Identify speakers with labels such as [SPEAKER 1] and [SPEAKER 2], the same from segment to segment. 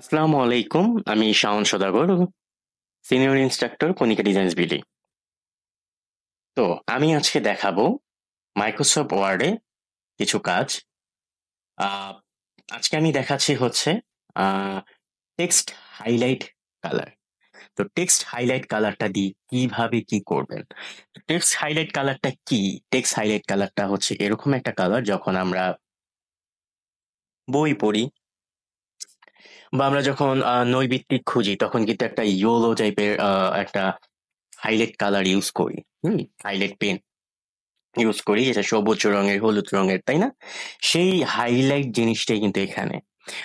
[SPEAKER 1] আসসালামু আলাইকুম। আমি শাওন সওদাগর, সিনিয়র ইনস্ট্রাক্টর কনিকা ডিজাইন্স বিডি। তো আমি আজকে দেখাবো মাইক্রোসফট ওয়ার্ডে কিছু কাজ। আহ, আজকে আমি দেখাচ্ছি হচ্ছে টেক্সট হাইলাইট কালার। তো টেক্সট হাইলাইট কালারটা দিয়ে কিভাবে কি করবেন। টেক্সট হাইলাইট কালারটা কি? টেক্সট হাইলাইট কালারটা হচ্ছে এরকম একটা কালার, যখন আমরা বই পড়ি বা আমরা যখন নৈবিত্তিক খুঁজি, তখন কিন্তু একটা ইয়েলো টাইপের একটা হাইলাইট কালার ইউজ করি। হাইলাইট পেন ইউজ করি, যেটা সবুজ রঙের, হলুদ রঙের, তাই না? সেই হাইলাইট জিনিসটাই কিন্তু এখানে।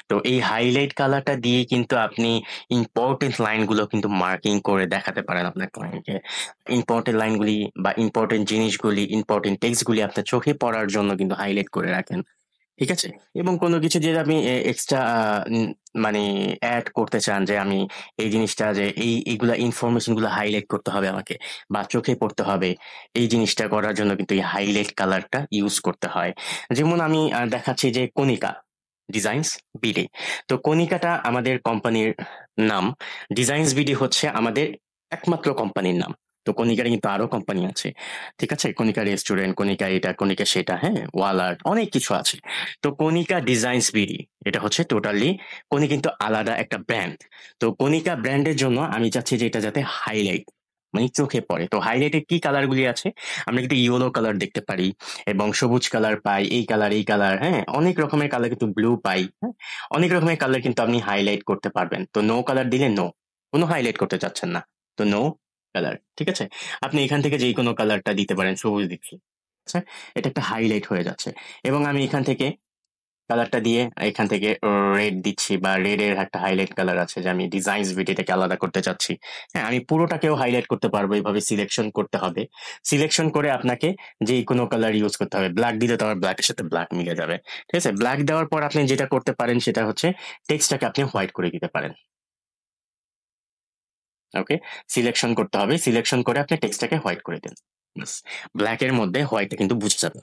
[SPEAKER 1] তো এই হাইলাইট কালারটা দিয়ে কিন্তু আপনি ইম্পর্টেন্ট লাইনগুলো কিন্তু মার্কিং করে দেখাতে পারেন আপনার ক্লায়েন্টকে। ইম্পর্টেন্ট লাইনগুলি বা ইম্পর্টেন্ট জিনিসগুলি, ইম্পর্টেন্ট টেক্সটগুলি আপনার চোখে পড়ার জন্য কিন্তু হাইলাইট করে রাখেন। ঠিক আছে? এবং কোনো কিছু যে আপনি এক্সট্রা মানে অ্যাড করতে চান, যে আমি এই জিনিসটা, যে এইগুলা ইনফরমেশন গুলো হাইলাইট করতে হবে আমাকে বা চোখে পড়তে হবে, এই জিনিসটা করার জন্য কিন্তু এই হাইলাইট কালারটা ইউজ করতে হয়। যেমন আমি দেখাচ্ছি যে কনিকা ডিজাইনস বিডি। তো কনিকাটা আমাদের কোম্পানির নাম, ডিজাইনস বিডি হচ্ছে আমাদের একমাত্র কোম্পানির নাম। তো কনিকার কিন্তু আরো কোম্পানি আছে। ঠিক আছে? কনিকা রেস্টুরেন্ট, কনিকা এটা, কনিকা সেটা, হ্যাঁ, ওয়াল আর্ট, অনেক কিছু আছে। তো কনিকা ডিজাইনস বিডি এটা হচ্ছে টোটালি কোনি কিন্তু আলাদা একটা ব্র্যান্ড। তো কনিকা ব্র্যান্ডের জন্য আমি চাচ্ছি যে এটা যাতে হাইলাইট, মানে চোখে পড়ে। তো হাইলাইটের কি কালার গুলি আছে? আমরা কিন্তু ইয়েলো কালার দেখতে পারি, এবং সবুজ কালার পাই, এই কালার, এই কালার, হ্যাঁ, অনেক রকমের কালার, কিন্তু ব্লু পাই, হ্যাঁ, অনেক রকমের কালার কিন্তু আপনি হাইলাইট করতে পারবেন। তো নো কালার দিলে নো, কোনো হাইলাইট করতে চাচ্ছেন না, তো নো কালার। ঠিক আছে? আপনি এখান থেকে যে কোনো কালারটা দিতে পারেন, সবুজ দিচ্ছি, আচ্ছা, এটা একটা হাইলাইট হয়ে যাচ্ছে। এবং আমি এখান থেকে কালারটা দিয়ে এখান থেকে রেড দিচ্ছি, বা রেড এর একটা হাইলাইট কালার আছে, যে আমি ডিজাইনস ভিডিওটাকে আলাদা করতে চাচ্ছি। হ্যাঁ, আমি পুরোটাকেও হাইলাইট করতে পারবো, এইভাবে সিলেকশন করতে হবে। সিলেকশন করে আপনাকে যে কোনো কালার ইউজ করতে হবে। ব্ল্যাক দিলে তো আমার ব্ল্যাকের সাথে ব্ল্যাক মিলে যাবে। ঠিক আছে? ব্ল্যাক দেওয়ার পর আপনি যেটা করতে পারেন সেটা হচ্ছে টেক্সটটাকে আপনি হোয়াইট করে দিতে পারেন। ওকে, সিলেকশন করতে হবে, সিলেকশন করে আপনি টেক্সটটাকে হোয়াইট করে দেন। ব্ল্যাক এর মধ্যে হোয়াইটটা কিন্তু বুঝে যাবে।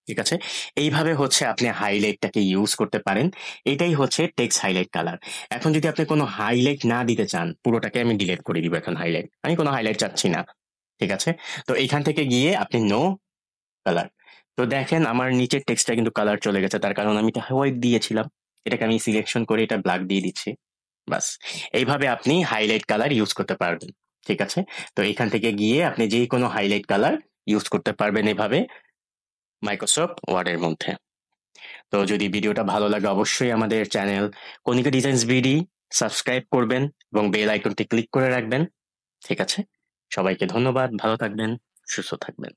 [SPEAKER 1] ঠিক আছে? এইভাবে হচ্ছে আপনি হাইলাইটটাকে ইউজ করতে পারেন। এটাই হচ্ছে টেক্সট হাইলাইট কালার। এখন যদি আপনি কোনো হাইলাইট না দিতে চান, পুরোটাকে আমি ডিলিট করে দিব এখন হাইলাইট। আমি কোনো হাইলাইট চাচ্ছি না। ঠিক আছে? তো এইখান থেকে গিয়ে আপনি নো কালার। তো দেখেন আমার নিচের টেক্সটটা কিন্তু কালার চলে গেছে, তার কারণ আমি এটা হোয়াইট দিয়েছিলাম। এটাকে আমি সিলেকশন করে এটা ব্ল্যাক দিয়ে দিচ্ছি। বাস, এইভাবে আপনি হাইলাইট কালার ইউজ করতে পারবেন। ঠিক আছে? তো এখান থেকে গিয়ে আপনি যে কোনো হাইলাইট কালার ইউজ করতে পারবেন এভাবে মাইক্রোসফট ওয়ার্ডের মধ্যে। তো যদি ভিডিওটা ভালো লাগে, অবশ্যই আমাদের channel Konika designs BD subscribe করবেন এবং বেল আইকনটি ক্লিক করে রাখবেন। ঠিক আছে? সবাইকে ধন্যবাদ, ভালো থাকবেন, সুস্থ থাকবেন।